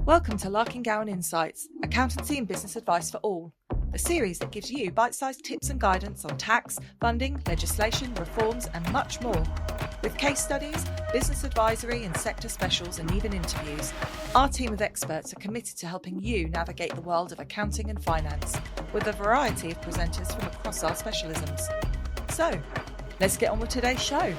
Welcome to Larking Gowen Insights, accountancy and business advice for all, a series that gives you bite-sized tips and guidance on tax, funding, legislation, reforms and much more. With case studies, business advisory and sector specials and even interviews, our team of experts are committed to helping you navigate the world of accounting and finance with a variety of presenters from across our specialisms. So, let's get on with today's show.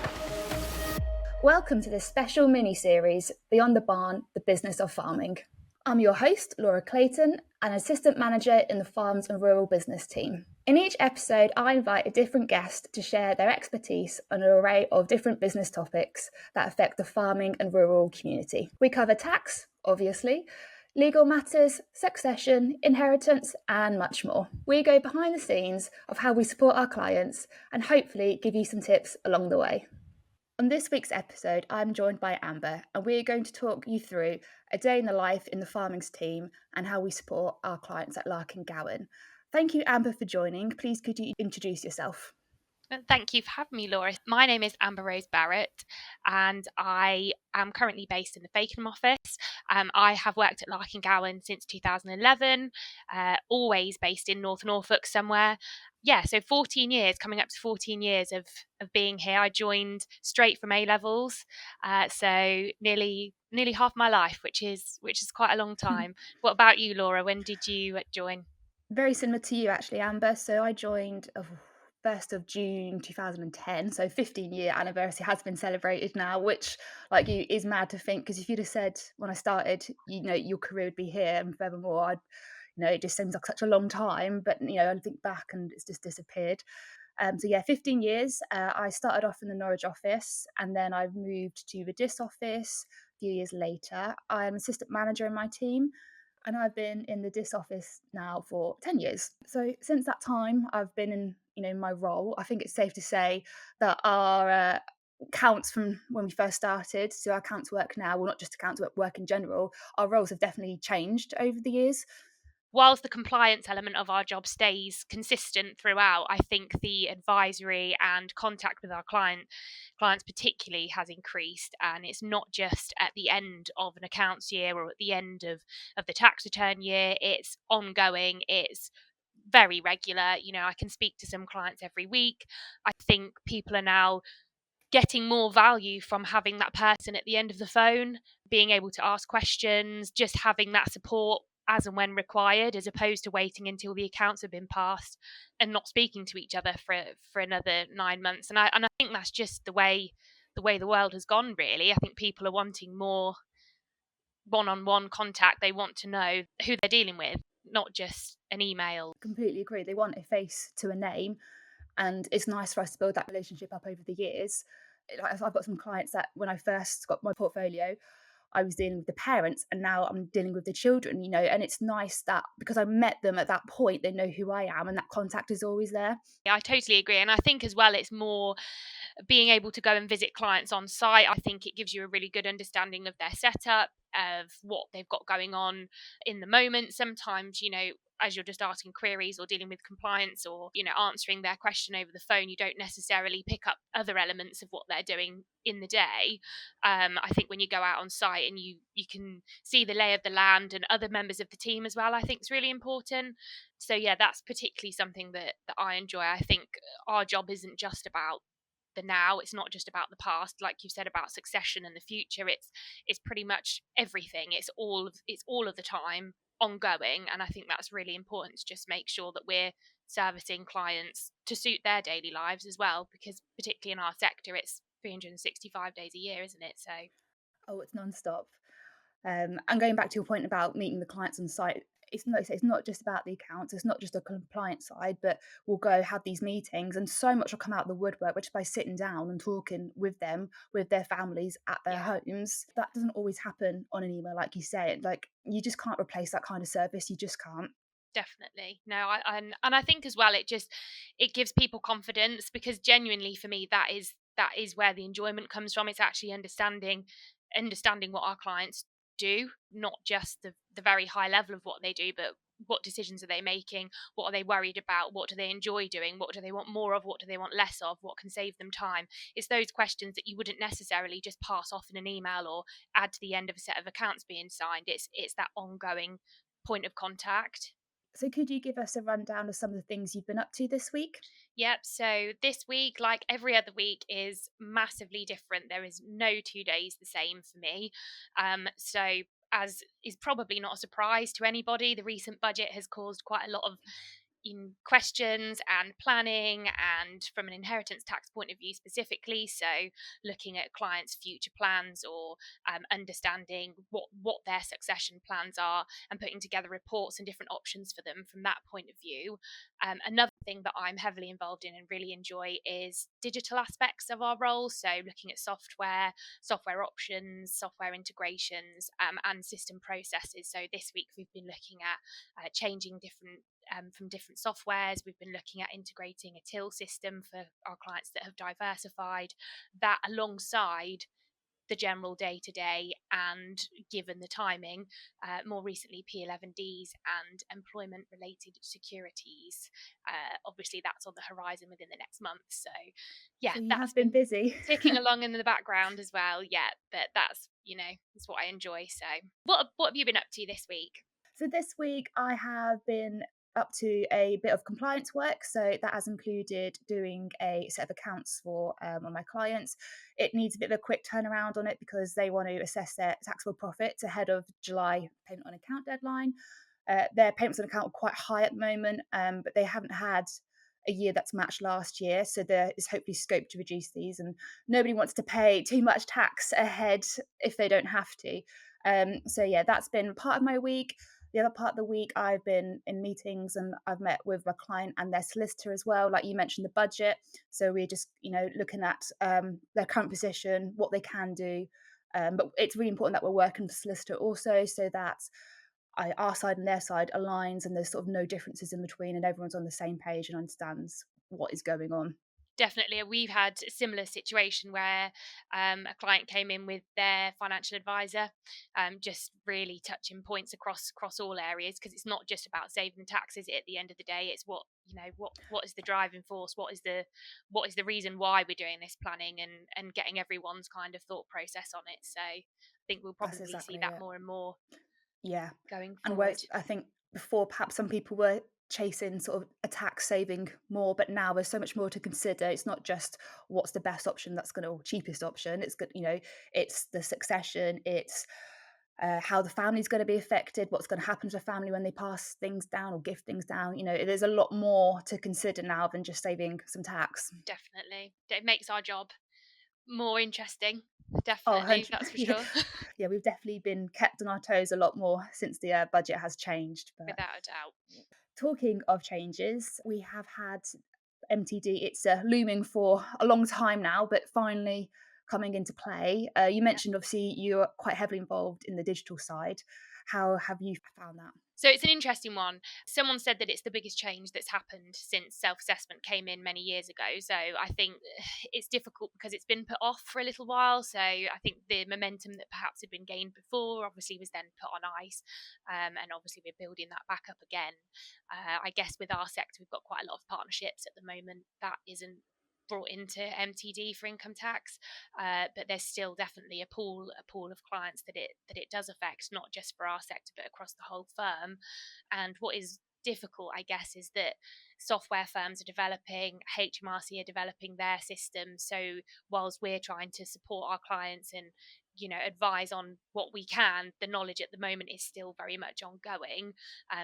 Welcome to this special mini-series, Beyond the Barn, the Business of Farming. I'm your host, Laura Clayton, an Assistant Manager in the Farms and Rural Business team. In each episode, I invite a different guest to share their expertise on an array of different business topics that affect the farming and rural community. We cover tax, obviously, legal matters, succession, inheritance, and much more. We go behind the scenes of how we support our clients and hopefully give you some tips along the way. On this week's episode, I'm joined by Amber, and we're going to talk you through a day in the life in the farmings team and how we support our clients at Larking Gowen. Thank you, Amber, for joining. Please could you introduce yourself? Thank you for having me, Laura. My name is Amber-Rose Barrett and I am currently based in the Fakenham office. I have worked at Larking Gowen since 2011, always based in North Norfolk somewhere. So 14 years, coming up to 14 years of being here. I joined straight from A-levels, so nearly half my life, which is quite a long time. What about you, Laura? When did you join? Very similar to you, actually, Amber. So I joined 1st of June 2010, so 15-year anniversary has been celebrated now, which, like you, is mad to think, because if you'd have said when I started, your career would be here and forevermore, it just seems like such a long time, but I think back and it's just disappeared. 15 years. I started off in the Norwich office and then I've moved to the DIS office a few years later. I'm assistant manager in my team and I've been in the DIS office now for 10 years. So since that time, I've been in my role. I think it's safe to say that our accounts from when we first started to our accounts work now, well, not just accounts work in general, our roles have definitely changed over the years. Whilst the compliance element of our job stays consistent throughout, I think the advisory and contact with our clients particularly has increased. And it's not just at the end of an accounts year or at the end of the tax return year, it's ongoing, it's very regular. I can speak to some clients every week. I think people are now getting more value from having that person at the end of the phone, being able to ask questions, just having that support as and when required, as opposed to waiting until the accounts have been passed and not speaking to each other for another 9 months. And I think that's just the way the world has gone, really. I think people are wanting more one-on-one contact. They want to know who they're dealing with, not just an email. Completely agree. They want a face to a name, and it's nice for us to build that relationship up over the years. I've got some clients that when I first got my portfolio, I was dealing with the parents and now I'm dealing with the children, and it's nice that because I met them at that point, they know who I am and that contact is always there. Yeah, I totally agree. And I think as well, it's more being able to go and visit clients on site. I think it gives you a really good understanding of their setup, of what they've got going on in the moment. Sometimes, as you're just asking queries or dealing with compliance or, answering their question over the phone, you don't necessarily pick up other elements of what they're doing in the day. I think when you go out on site and you can see the lay of the land and other members of the team as well, I think it's really important. So yeah, that's particularly something that I enjoy. I think our job isn't just about the now, it's not just about the past, like you said about succession and the future. It's pretty much everything. It's all of the time ongoing, and I think that's really important to just make sure that we're servicing clients to suit their daily lives as well, because particularly in our sector it's 365 days a year, isn't it? So it's non-stop. And going back to your point about meeting the clients on site, it's not just about the accounts, it's not just a compliance side, but we'll go have these meetings and so much will come out of the woodwork, which by sitting down and talking with them, with their families at their homes. That doesn't always happen on an email, like you say. Like, you just can't replace that kind of service. You just can't. Definitely. No, I think as well, it gives people confidence, because genuinely for me that is where the enjoyment comes from. It's actually understanding what our clients do, not just the very high level of what they do, but what decisions are they making, what are they worried about, what do they enjoy doing, what do they want more of, what do they want less of, what can save them time. It's those questions that you wouldn't necessarily just pass off in an email or add to the end of a set of accounts being signed. It's that ongoing point of contact. So could you give us a rundown of some of the things you've been up to this week? Yep. So this week, like every other week, is massively different. There is no 2 days the same for me. So, as is probably not a surprise to anybody, the recent budget has caused quite a lot of in questions and planning, and from an inheritance tax point of view specifically, so looking at clients' future plans, or understanding what their succession plans are, and putting together reports and different options for them from that point of view. Another thing that I'm heavily involved in and really enjoy is digital aspects of our role, so looking at software options, software integrations, and system processes. So this week we've been looking at changing different from different softwares. We've been looking at integrating a till system for our clients that have diversified, that alongside the general day to day, and given the timing, more recently P11Ds and employment related securities. Obviously, that's on the horizon within the next month. So, yeah, So you that's have been been busy. ticking along in the background as well. Yeah, but that's what I enjoy. So, what have you been up to this week? So this week I have been up to a bit of compliance work. So that has included doing a set of accounts for one of my clients. It needs a bit of a quick turnaround on it because they want to assess their taxable profits ahead of July payment on account deadline. Their payments on account are quite high at the moment, but they haven't had a year that's matched last year. So there is hopefully scope to reduce these, and nobody wants to pay too much tax ahead if they don't have to. So yeah, that's been part of my week. The other part of the week, I've been in meetings and I've met with my client and their solicitor as well. Like you mentioned, the budget. So we're just, looking at their current position, what they can do. But it's really important that we're working with the solicitor also, so that our side and their side aligns and there's sort of no differences in between and everyone's on the same page and understands what is going on. Definitely, we've had a similar situation where a client came in with their financial advisor, just really touching points across all areas, because it's not just about saving taxes. At the end of the day, it's what is the driving force, what is the reason why we're doing this planning, and getting everyone's kind of thought process on it. So I think we'll That's probably see exactly that it. more and more Yeah. going And forward. whereas I think before perhaps some people were chasing sort of a tax saving more, but now there's so much more to consider. It's not just what's the best option that's going to, or cheapest option. It's good, it's the succession, it's how the family's going to be affected, what's going to happen to the family when they pass things down or give things down. There's a lot more to consider now than just saving some tax. Definitely, it makes our job more interesting. Oh, Definitely, 100, that's for yeah. sure. Yeah, we've definitely been kept on our toes a lot more since the budget has changed. But Without a doubt. talking of changes, we have had MTD. It's looming for a long time now, but finally coming into play. You mentioned obviously you're quite heavily involved in the digital side. How have you found that? So it's an interesting one. Someone said that it's the biggest change that's happened since self-assessment came in many years ago. So I think it's difficult because it's been put off for a little while. So I think the momentum that perhaps had been gained before obviously was then put on ice. And obviously we're building that back up again. I guess with our sector, we've got quite a lot of partnerships at the moment that isn't brought into MTD for income tax, but there's still definitely a pool of clients that it does affect, not just for our sector but across the whole firm. And what is difficult, I guess, is that software firms are developing, HMRC are developing their systems. So whilst we're trying to support our clients and advise on what we can, the knowledge at the moment is still very much ongoing.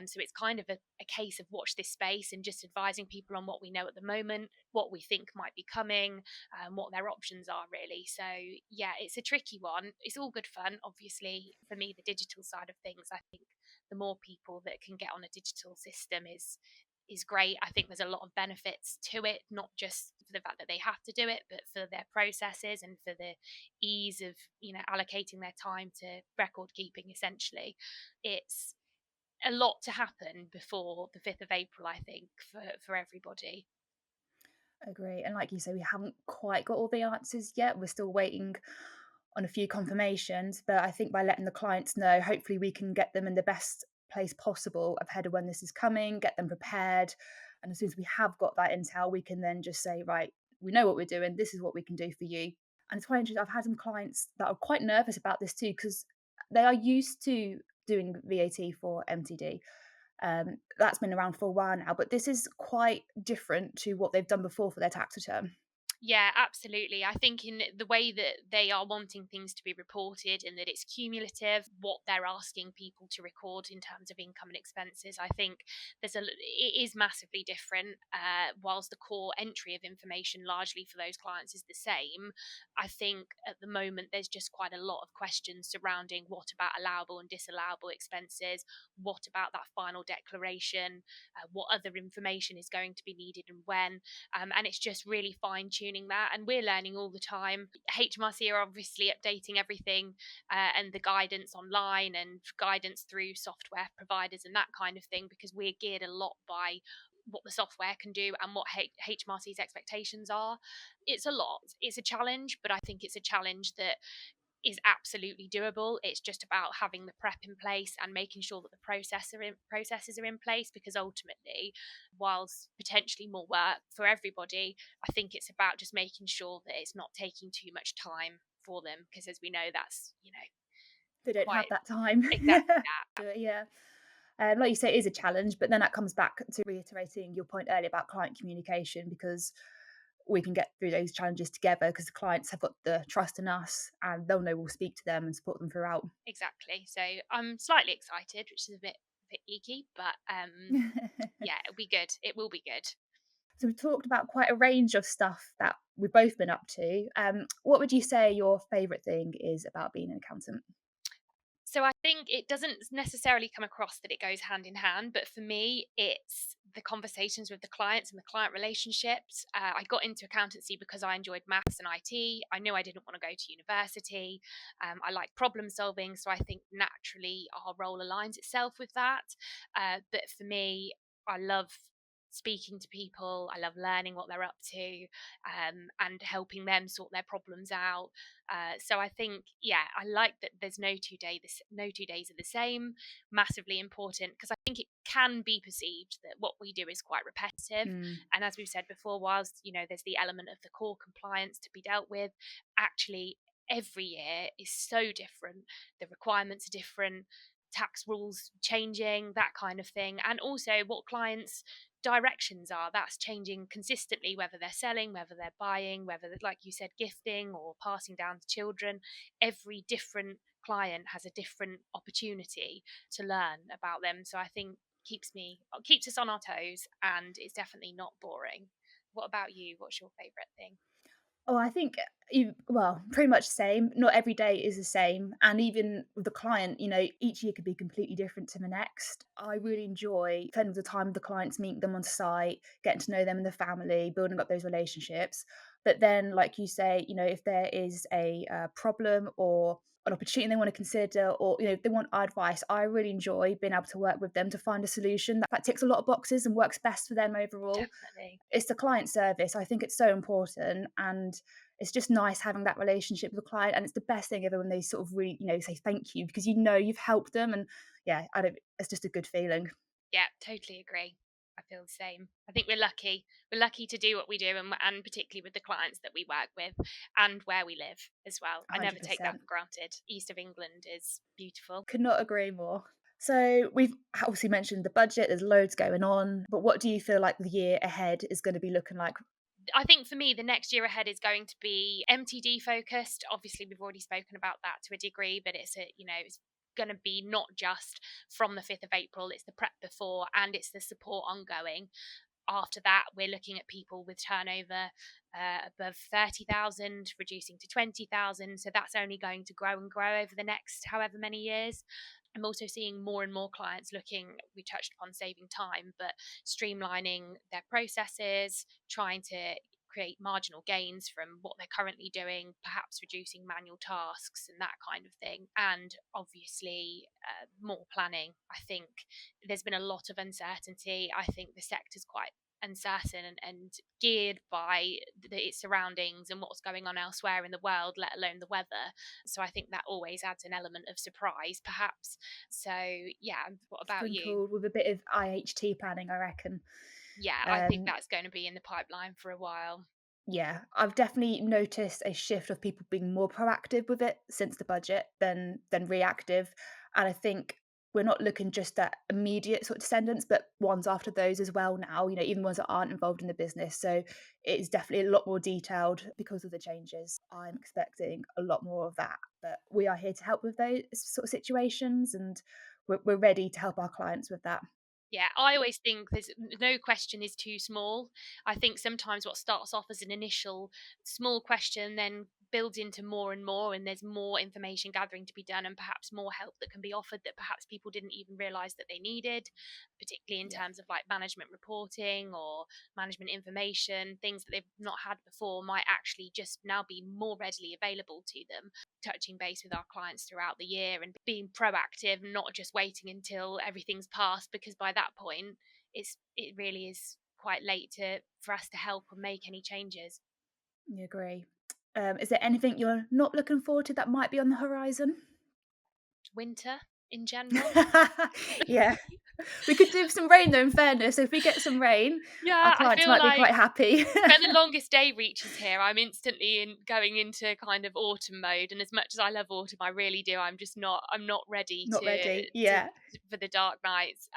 So it's kind of a case of watch this space and just advising people on what we know at the moment, what we think might be coming, what their options are really. So yeah, it's a tricky one. It's all good fun, obviously. For me, the digital side of things, I think the more people that can get on a digital system is great. I think there's a lot of benefits to it, not just for the fact that they have to do it, but for their processes and for the ease of allocating their time to record keeping. Essentially, it's a lot to happen before the 5th of April, I think, for everybody. Agree. And like you say, we haven't quite got all the answers yet. We're still waiting on a few confirmations, but I think by letting the clients know, hopefully we can get them in the best place possible ahead of when this is coming, get them prepared. And as soon as we have got that intel, we can then just say, right, we know what we're doing. This is what we can do for you. And it's quite interesting. I've had some clients that are quite nervous about this too, because they are used to doing VAT for MTD. That's been around for a while now, but this is quite different to what they've done before for their tax return. Yeah, absolutely. I think in the way that they are wanting things to be reported and that it's cumulative, what they're asking people to record in terms of income and expenses, I think it is massively different. Whilst the core entry of information largely for those clients is the same, I think at the moment there's just quite a lot of questions surrounding what about allowable and disallowable expenses, what about that final declaration, what other information is going to be needed and when. And it's just really fine tuning that, and we're learning all the time. HMRC are obviously updating everything, and the guidance online and guidance through software providers and that kind of thing, because we're geared a lot by what the software can do and what HMRC's expectations are. It's a lot, it's a challenge, but I think it's a challenge that is absolutely doable. It's just about having the prep in place and making sure that the processes are in place, because ultimately, whilst potentially more work for everybody, I think it's about just making sure that it's not taking too much time for them, because as we know, that's, They don't have quite that time. exactly that. Yeah. Like you say, it is a challenge, but then that comes back to reiterating your point earlier about client communication, because we can get through those challenges together because the clients have got the trust in us and they'll know we'll speak to them and support them throughout. Exactly. So I'm slightly excited, which is a bit geeky, but yeah, it'll be good. It will be good. So we've talked about quite a range of stuff that we've both been up to. What would you say your favourite thing is about being an accountant? So I think it doesn't necessarily come across that it goes hand in hand, but for me, it's the conversations with the clients and the client relationships. I got into accountancy because I enjoyed maths and IT. I knew I didn't want to go to university. I like problem solving, so I think naturally our role aligns itself with that. But for me, I love speaking to people. I love learning what they're up to, and helping them sort their problems out. So I think, yeah, I like that there's no 2 days are the same. Massively important, because I think it can be perceived that what we do is quite repetitive. Mm. And as we've said before, whilst there's the element of the core compliance to be dealt with, actually every year is so different. The requirements are different, tax rules changing, that kind of thing, and also what clients directions are, that's changing consistently, whether they're selling, whether they're buying, whether, like you said, gifting or passing down to children. Every different client has a different opportunity to learn about them, so I think keeps us on our toes, and it's definitely not boring. What about you? What's your favorite thing? Oh, I think pretty much same. Not every day is the same. And even with the client, each year could be completely different to the next. I really enjoy spending the time with the clients, meeting them on site, getting to know them and the family, building up those relationships. But then, like you say, if there is a problem or an opportunity they want to consider, or if they want advice, I really enjoy being able to work with them to find a solution that ticks a lot of boxes and works best for them overall. Definitely. It's the client service. I think it's so important, and it's just nice having that relationship with the client. And it's the best thing ever when they sort of really, say thank you, because you've helped them. And yeah, it's just a good feeling. Yeah, totally agree. I feel the same. I think we're lucky. We're lucky to do what we do, and particularly with the clients that we work with and where we live as well. I never take that 100%. for granted. East of England is beautiful. Could not agree more. So we've obviously mentioned the budget. There's loads going on, but what do you feel like the year ahead is going to be looking like? I think for me, the next year ahead is going to be MTD focused. Obviously, we've already spoken about that to a degree, but it's going to be not just from the 5th of April, it's the prep before and it's the support ongoing. After that, we're looking at people with turnover above 30,000, reducing to 20,000. So that's only going to grow and grow over the next however many years. I'm also seeing more and more clients looking, we touched upon saving time, but streamlining their processes, trying to create marginal gains from what they're currently doing, perhaps reducing manual tasks and that kind of thing. And obviously, more planning. I think there's been a lot of uncertainty. I think the sector's quite uncertain and geared by its surroundings and what's going on elsewhere in the world, let alone the weather. So I think that always adds an element of surprise, perhaps. So yeah, what about you? Sprinkled with a bit of IHT planning, I reckon. Yeah, I think that's going to be in the pipeline for a while. Yeah, I've definitely noticed a shift of people being more proactive with it since the budget than reactive. And I think we're not looking just at immediate sort of descendants, but ones after those as well now, even ones that aren't involved in the business. So it is definitely a lot more detailed because of the changes. I'm expecting a lot more of that. But we are here to help with those sort of situations, and we're ready to help our clients with that. Yeah, I always think there's no question is too small. I think sometimes what starts off as an initial small question then builds into more and more, and there's more information gathering to be done, and perhaps more help that can be offered that perhaps people didn't even realize that they needed, particularly in Yeah. terms of like management reporting or management information. Things that they've not had before might actually just now be more readily available to them. Touching base with our clients throughout the year and being proactive, not just waiting until everything's passed, because by that point it really is quite late for us to help and make any changes. I agree. Is there anything you're not looking forward to that might be on the horizon? Winter in general. Yeah. We could do some rain though, in fairness. So if we get some rain, our Yeah, I clients feel might be like quite happy. when the longest day reaches here, I'm instantly going into kind of autumn mode. And as much as I love autumn, I really do. I'm not ready Not ready. to Yeah. for the dark nights.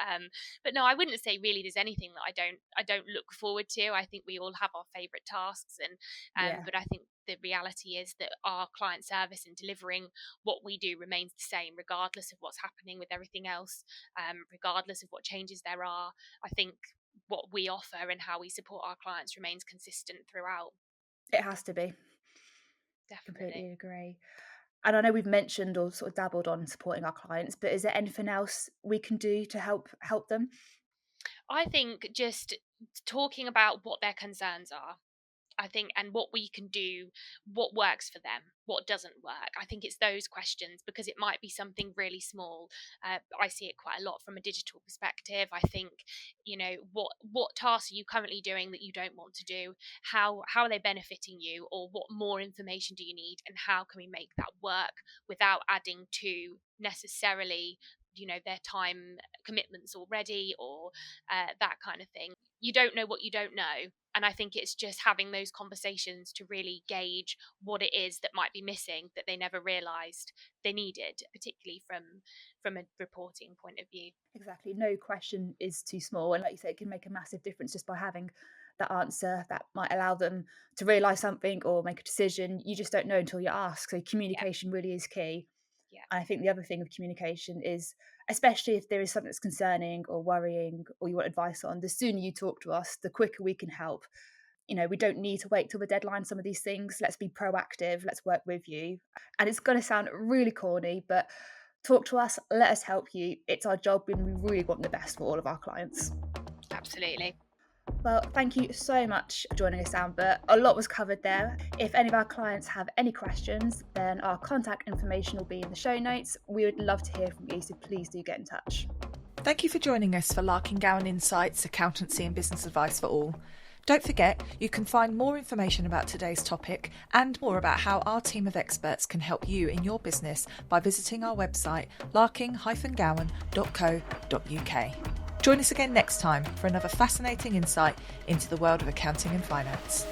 But no, I wouldn't say really there's anything that I don't look forward to. I think we all have our favourite tasks, and Yeah. but I think the reality is that our client service and delivering what we do remains the same, regardless of what's happening with everything else, regardless of what changes there are. I think what we offer and how we support our clients remains consistent throughout. It has to be. Definitely. Completely agree. And I know we've mentioned or sort of dabbled on supporting our clients, but is there anything else we can do to help them? I think just talking about what their concerns are, I think, and what we can do, what works for them, what doesn't work. I think it's those questions, because it might be something really small. I see it quite a lot from a digital perspective. I think, what tasks are you currently doing that you don't want to do? How are they benefiting you, or what more information do you need, and how can we make that work without adding to necessarily their time commitments already, or that kind of thing. You don't know what you don't know, and I think it's just having those conversations to really gauge what it is that might be missing that they never realized they needed, particularly from a reporting point of view. Exactly. No question is too small. And like you say, it can make a massive difference just by having that answer that might allow them to realise something or make a decision. You just don't know until you ask. So Yeah, communication really is key. yeah, And I think the other thing of communication is, especially if there is something that's concerning or worrying or you want advice on, the sooner you talk to us, the quicker we can help. We don't need to wait till the deadline, some of these things. Let's be proactive. Let's work with you. And it's going to sound really corny, but talk to us. Let us help you. It's our job and we really want the best for all of our clients. absolutely. Well, thank you so much for joining us, Amber. A lot was covered there. If any of our clients have any questions, then our contact information will be in the show notes. We would love to hear from you, so please do get in touch. Thank you for joining us for Larking Gowen Insights, Accountancy and Business Advice for All. Don't forget, you can find more information about today's topic and more about how our team of experts can help you in your business by visiting our website larking-gowen.co.uk. Join us again next time for another fascinating insight into the world of accounting and finance.